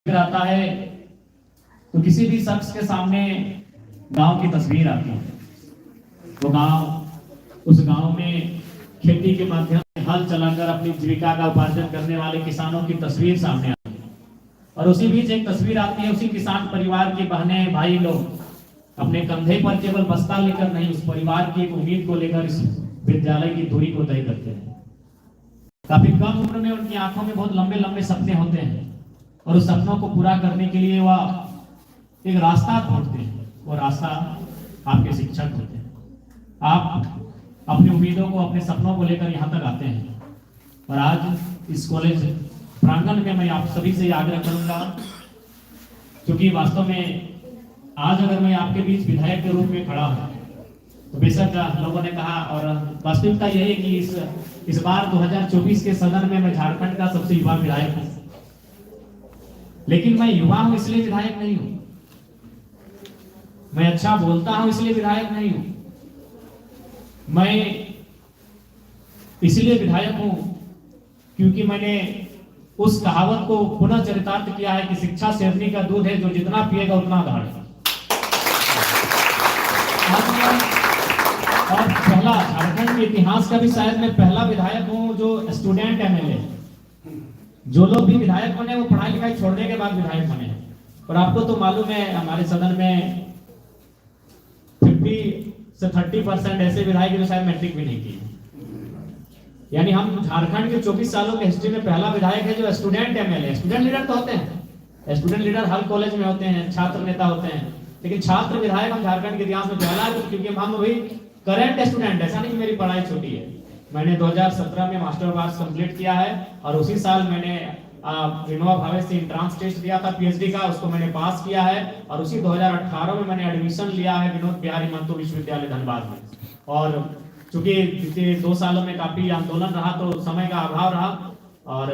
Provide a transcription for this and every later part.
आता है तो किसी भी शख्स के सामने गांव की तस्वीर आती है। वो गांव, उस गांव में खेती के माध्यम से हल चलाकर अपनी जीविका का उपार्जन करने वाले किसानों की तस्वीर सामने आती है। और उसी बीच एक तस्वीर आती है, उसी किसान परिवार की बहनें भाई लोग अपने कंधे पर केवल बस्ता लेकर नहीं, उस परिवार की एक उम्मीद को लेकर इस विद्यालय की दूरी को तय करते हैं। काफी कम उम्र में उनकी आंखों में बहुत लंबे लंबे सपने होते हैं और उस सपनों को पूरा करने के लिए वह एक रास्ता ढूंढते हैं। वो रास्ता आपके शिक्षक होते हैं। आप अपनी उम्मीदों को, अपने सपनों को लेकर यहाँ तक आते हैं और आज इस कॉलेज प्रांगण में मैं आप सभी से आग्रह करूंगा, क्योंकि वास्तव में आज अगर मैं आपके बीच विधायक के रूप में खड़ा हूँ तो बेशक लोगों ने कहा, और वास्तविकता यही है कि इस बार 2024 के सदन में मैं झारखंड का सबसे युवा विधायक हूँ। लेकिन मैं युवा हूं इसलिए विधायक नहीं हूं, मैं अच्छा बोलता हूं इसलिए विधायक नहीं हूं, मैं इसलिए विधायक हूं क्योंकि मैंने उस कहावत को पुनः चरितार्थ किया है कि शिक्षा शेरनी का दूध है, जो जितना पिएगा उतना गाढ़ेगा। और पहला झारखंड के इतिहास का भी शायद मैं पहला विधायक हूं जो स्टूडेंट एमएलए। जो लोग भी विधायक बने वो पढ़ाई लिखाई छोड़ने के बाद विधायक बने हैं। और आपको तो मालूम है हमारे सदन में 50 से 30% ऐसे विधायक जो शायद मैट्रिक भी नहीं की। यानी हम झारखंड के 24 सालों के हिस्ट्री में पहला विधायक है जो स्टूडेंट एमएलए। स्टूडेंट लीडर तो होते हैं, स्टूडेंट लीडर हर कॉलेज में होते हैं, छात्र नेता होते हैं, लेकिन छात्र विधायक हम झारखंड के इतिहास में पहला है, क्योंकि हम अभी करंट स्टूडेंट। ऐसा नहीं कि मेरी पढ़ाई छोटी है। मैंने 2017 में मास्टर पास कंप्लीट किया है और उसी साल मैंने विनोबा भावे से एंट्रेंस टेस्ट दिया था पीएचडी का, उसको मैंने पास किया है। और उसी 2018 में मैंने एडमिशन लिया है विनोद बिहारी महतो विश्वविद्यालय धनबाद में। और चूंकि पिछले 2 सालों में काफी आंदोलन रहा तो समय का अभाव रहा, और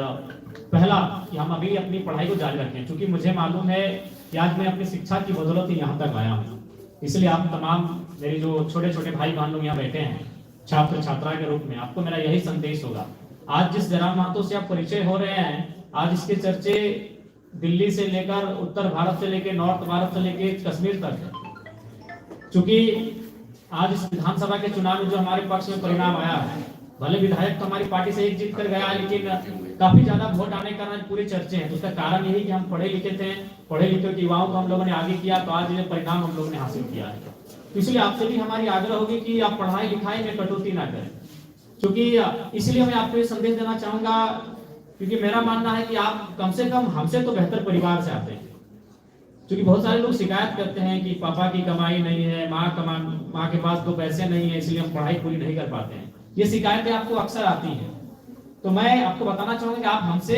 पहला कि हम अभी अपनी पढ़ाई को जारी रखें, क्योंकि मुझे मालूम है कि आज मैं अपनी शिक्षा की बदौलत यहाँ तक आया हूँ। इसलिए आप तमाम मेरे जो छोटे छोटे भाई बहन लोग यहाँ बैठे हैं छात्र छात्रा के रूप में, आपको मेरा यही संदेश होगा। आज जिस जयराम महतो से आप परिचय हो रहे हैं, आज इसके चर्चे दिल्ली से लेकर उत्तर भारत से लेकर नॉर्थ भारत से लेकर कश्मीर तक है। चूंकि आज इस विधानसभा के चुनाव में जो हमारे पक्ष में परिणाम आया है, भले विधायक तो हमारी पार्टी से एक जीत कर गया, लेकिन काफी ज्यादा वोट आने के कारण पूरे चर्चे हैं। तो उसका कारण यही कि हम पढ़े लिखे थे, पढ़े लिखे के युवाओं को हम लोगों ने आगे किया, तो आज ये परिणाम हम लोगों ने हासिल किया है। तो इसलिए आपसे भी हमारी आग्रह होगी कि आप पढ़ाई लिखाई में कटौती ना करें, क्योंकि इसलिए मैं आपको ये संदेश देना चाहूंगा, क्योंकि मेरा मानना है कि आप कम से कम हमसे तो बेहतर परिवार से आते हैं। क्योंकि बहुत सारे लोग शिकायत करते हैं कि पापा की कमाई नहीं है, माँ के पास तो पैसे नहीं है, इसलिए हम पढ़ाई पूरी नहीं कर पाते हैं। ये शिकायतें आपको अक्सर आती हैं। तो मैं आपको बताना चाहूंगा कि आप हमसे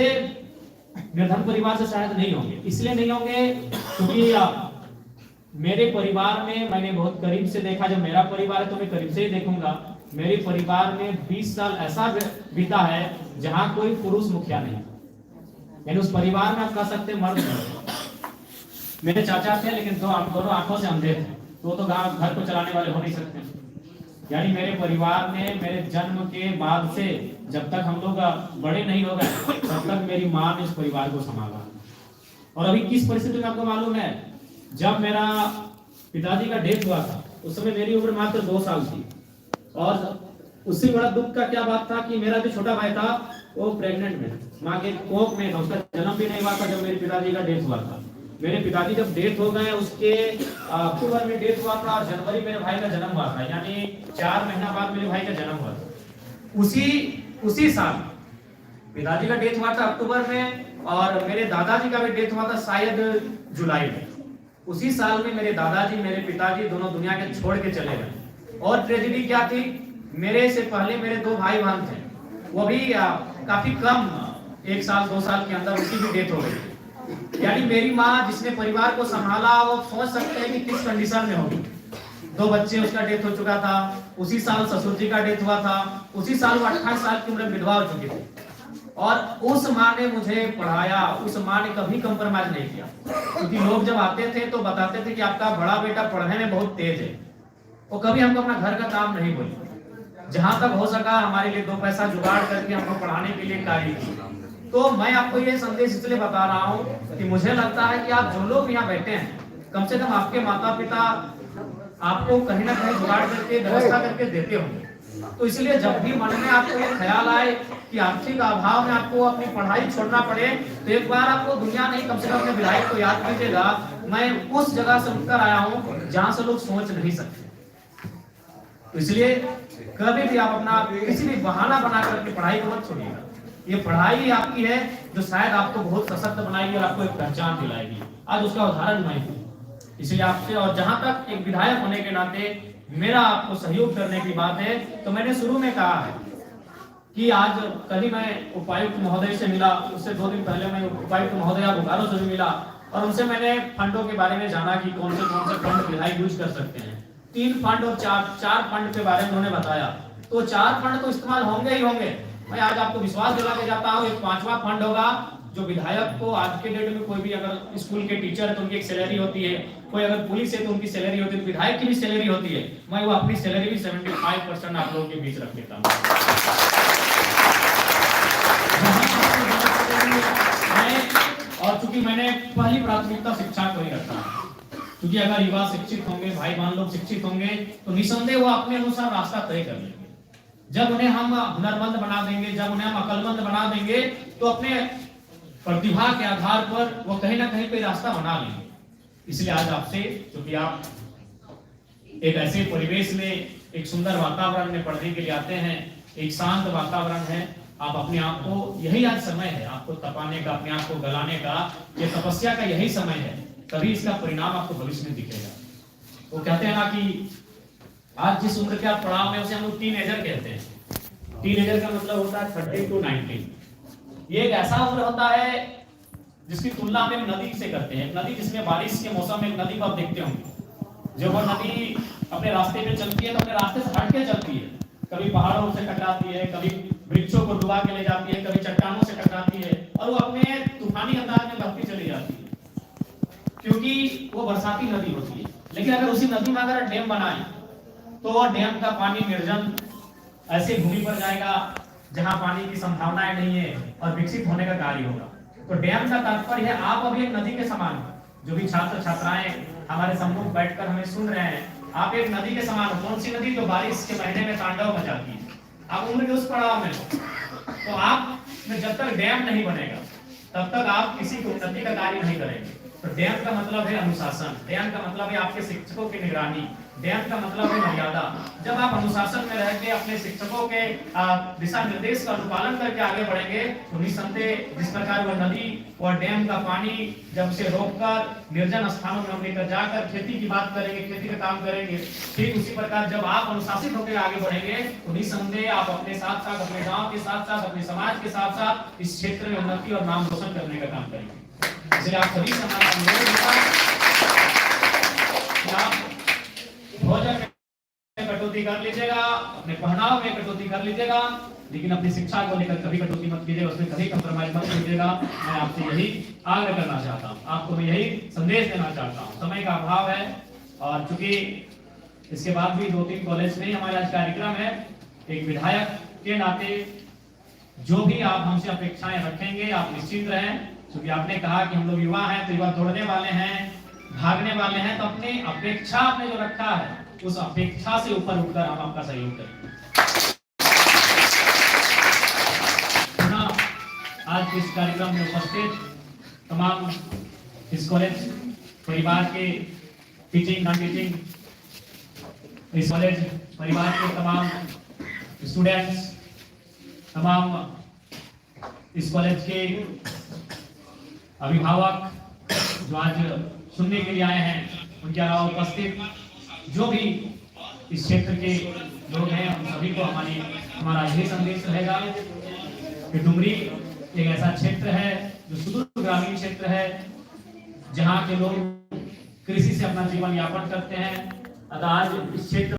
निर्धन परिवार से शायद नहीं होंगे। इसलिए नहीं होंगे क्योंकि मेरे परिवार में मैंने बहुत करीब से देखा। जब मेरा परिवार है तो मैं करीब से ही देखूंगा। मेरे परिवार में 20 साल ऐसा बीता है जहां कोई पुरुष मुखिया नहीं, यानी उस परिवार में आप कह सकते मर्द नहीं। मेरे चाचा थे लेकिन दोनों आंखों से अंधे थे, तो घर को चलाने वाले हो नहीं सकते। यानी मेरे परिवार में मेरे जन्म के बाद से जब तक हम लोग बड़े नहीं हो गए तब तक मेरी माँ ने इस परिवार को संभाला। और अभी किस परिस्थिति में आपको मालूम है, जब मेरा पिताजी का डेथ हुआ था उस समय मेरी उम्र मात्र 2 साल थी। और उससे बड़ा दुख का क्या बात था कि मेरा जो छोटा भाई था वो प्रेग्नेंट में माँ के कोख में था, उसका जन्म भी नहीं हुआ था जब मेरे पिताजी का डेथ हुआ था। मेरे पिताजी जब डेथ हो गए, उसके अक्टूबर में डेथ हुआ था, जनवरी मेरे भाई का जन्म हुआ था, यानी 4 महीना बाद मेरे भाई का जन्म हुआ था। उसी साल पिताजी का डेथ हुआ था अक्टूबर में, और मेरे दादाजी का भी डेथ हुआ था शायद जुलाई में। उसी साल में मेरे दादाजी मेरे पिताजी दोनों दुनिया के छोड़ के चले गए। और ट्रेजेडी क्या थी, मेरे से पहले मेरे 2 भाई बहन थे, वो भी काफी कम 1 साल 2 साल के अंदर उनकी भी डेथ हो गई। यानी मेरी माँ जिसने परिवार को संभाला, वो सोच सकते हैं कि किस कंडीशन में होगी। 2 बच्चे उसका डेथ हो चुका था, उसी साल ससुर जी का डेथ हुआ था, उसी साल वो 28 साल की उम्र में विधवा हो चुकी थी। और उस माँ ने मुझे पढ़ाया, उस माँ ने कभी कंप्रोमाइज नहीं किया। क्योंकि लोग जब आते थे तो बताते थे कि आपका बड़ा बेटा पढ़ने में बहुत तेज है, वो कभी हमको अपना घर का काम नहीं बोले। जहां तक हो सका हमारे लिए 2 पैसा जुगाड़ करके हमको पढ़ाने के लिए कार्य किया। तो मैं आपको ये संदेश इसलिए बता रहा हूँ कि मुझे लगता है कि आप जो लोग यहाँ बैठे हैं, कम से कम आपके माता पिता आपको कहीं ना कहीं जुगाड़ करके व्यवस्था करके देते होंगे। तो इसलिए जब भी मन में आपको ये ख्याल आए कि आर्थिक अभाव में आपको अपनी पढ़ाई छोड़ना पड़े, तो एक बार आपको दुनिया नहीं, कम से कम अपने विधायक को याद कीजिएगा, मैं उस जगह से उठकर आया हूँ जहां से लोग सोच नहीं सकते। तो इसलिए कभी भी आप अपना किसी भी बहाना बना करके पढ़ाई को मत छोड़िएगा। ये पढ़ाई आपकी है जो शायद आपको बहुत सशक्त बनाएगी और आपको एक पहचान दिलाएगी। आज उसका उदाहरण मैं हूँ। इसलिए आपसे, और जहां तक एक विधायक होने के नाते मेरा आपको सहयोग करने की बात है, तो मैंने शुरू में कहा है कि आज कल ही मैं उपायुक्त महोदय से मिला, उससे 2 दिन पहले मैं उपायुक्त महोदय बोकारो से भी मिला और उनसे मैंने फंडों के बारे में जाना कि कौन से फंड विधायक यूज कर सकते हैं। 3 फंड और 4 फंड के बारे में उन्होंने बताया। तो 4 फंड तो इस्तेमाल होंगे ही होंगे। मैं आज आपको विश्वास दिला के जाता हूँ, एक 5वां फंड होगा जो विधायक को आज के डेट में, कोई भी अगर स्कूल के टीचर है तो उनकी एक सैलरी होती है, कोई अगर पुलिस है तो उनकी सैलरी होती है, तो विधायक की भी सैलरी होती है। मैं वो अपनी सैलरी भी 75% आप लोगों के बीच रख देता हूँ। और चूंकि मैंने पहली प्राथमिकता शिक्षा को ही रखा है, क्योंकि अगर युवा शिक्षित होंगे, भाई बहन लोग शिक्षित होंगे, तो निसंदेह वो अपने अनुसार रास्ता तय कर लेंगे। जब उन्हें हम हुनरमंद बना देंगे, जब उन्हें हम अकलमंद बना देंगे, तो अपने प्रतिभा के आधार पर वो कहीं ना कहीं पे रास्ता बना लेंगे। इसलिए आज आपसे, क्योंकि आप एक ऐसे परिवेश में, एक सुंदर वातावरण में पढ़ने के लिए आते हैं, एक शांत वातावरण है, आप अपने आप को, यही आज समय है आपको तपाने का, अपने आप को गलाने का, ये तपस्या का यही समय है, तभी इसका परिणाम आपको भविष्य में दिखेगा। वो कहते हैं ना कि आज जिस उम्र के आप पड़ाव में, उसे हम लोग टीनेजर कहते हैं। टीनेजर का मतलब होता है 13 to 19। ये एक ऐसा उम्र होता है जिसकी तुलना हम नदी से करते हैं। नदी जिसमें बारिश के मौसम में नदी को आप देखते होंगे, जब वो नदी अपने रास्ते पे चलती है तो अपने रास्ते से हट के चलती है, कभी पहाड़ों से टकराती है, कभी वृक्षों को डुबा के ले जाती है, कभी चट्टानों से टकराती है, और वो अपने तूफानी अंदाज में बहती चली जाती है, क्योंकि वो बरसाती नदी होती है। लेकिन अगर उसी नदी में अगर डैम बनाए तो वो डैम का पानी निर्जन ऐसे भूमि पर जाएगा जहां पानी की संभावनाएं नहीं है और विकसित होने का कार्य होगा। तो डैम का तात्पर्य है आप अभी एक नदी के समान हो। जो भी छात्र छात्राएं हमारे सम्मुख बैठकर हमें सुन रहे हैं, आप एक नदी के समान हो। कौन सी नदी? जो बारिश के महीने में तांडव मचाती है। आप उम्र के उस पड़ाव में हो, तो आप में जब तक डैम नहीं बनेगा तब तक आप किसी की उन्नति का कार्य नहीं करेंगे। तो डैम का मतलब है अनुशासन, डैम का मतलब है आपके शिक्षकों की निगरानी, डैम का मतलब है मर्यादा। जब आप अनुशासन में रह के अपने शिक्षकों के दिशा निर्देश का अनुपालन करके आगे बढ़ेंगे, तो निसंदेह जिस प्रकार वह नदी और डैम का पानी जब उसे रोककर निर्जन स्थानों में हम लेकर जाकर खेती की बात करेंगे, खेती का काम करेंगे, ठीक उसी प्रकार जब आप अनुशासित होकर आगे बढ़ेंगे तो निसंदेह आप अपने साथ साथ, अपने गाँव के साथ साथ, अपने समाज के साथ साथ इस क्षेत्र में उन्नति और नाम रोशन करने का काम करेंगे। इसलिए आप सभी से हमारा अनुरोध होगा कि आप भोजन में कटौती कर लीजिएगा, अपने पहनाव में कटौती कर लीजिएगा, लेकिन अपनी शिक्षा को लेकर कभी कटौती मत कीजिएगा, उसमें कभी कंप्रोमाइज मत कीजिएगा। मैं आपसे यही आग्रह करना चाहता हूँ, आपको मैं यही संदेश देना चाहता हूँ। समय का अभाव है और चूंकि इसके बाद भी 2-3 कॉलेज में हमारा आज कार्यक्रम है, एक विधायक के नाते जो भी आप हमसे अपेक्षाएं रखेंगे आप निश्चित रहें, क्योंकि आपने कहा कि हम लोग युवा हैं, तो युवा दौड़ने वाले हैं, भागने वाले हैं, तो अपनी अपेक्षा आपने जो रखा है उस अपेक्षा से ऊपर उठकर हम आपका सहयोग करेंगे। आज इस कार्यक्रम में उपस्थित तमाम इस कॉलेज परिवार के टीचिंग नॉन टीचिंग, इस कॉलेज परिवार के तमाम स्टूडेंट्स, तमाम इस कॉलेज के अभिभावक जो आज सुनने के लिए आए हैं, उनके अलावा उपस्थित जो भी इस क्षेत्र के लोग हैं, उन सभी को हमारा यही संदेश रहेगा कि डुमरी एक ऐसा क्षेत्र है जो सुदूर ग्रामीण क्षेत्र है, जहाँ के लोग कृषि से अपना जीवन यापन करते हैं। आज इस क्षेत्र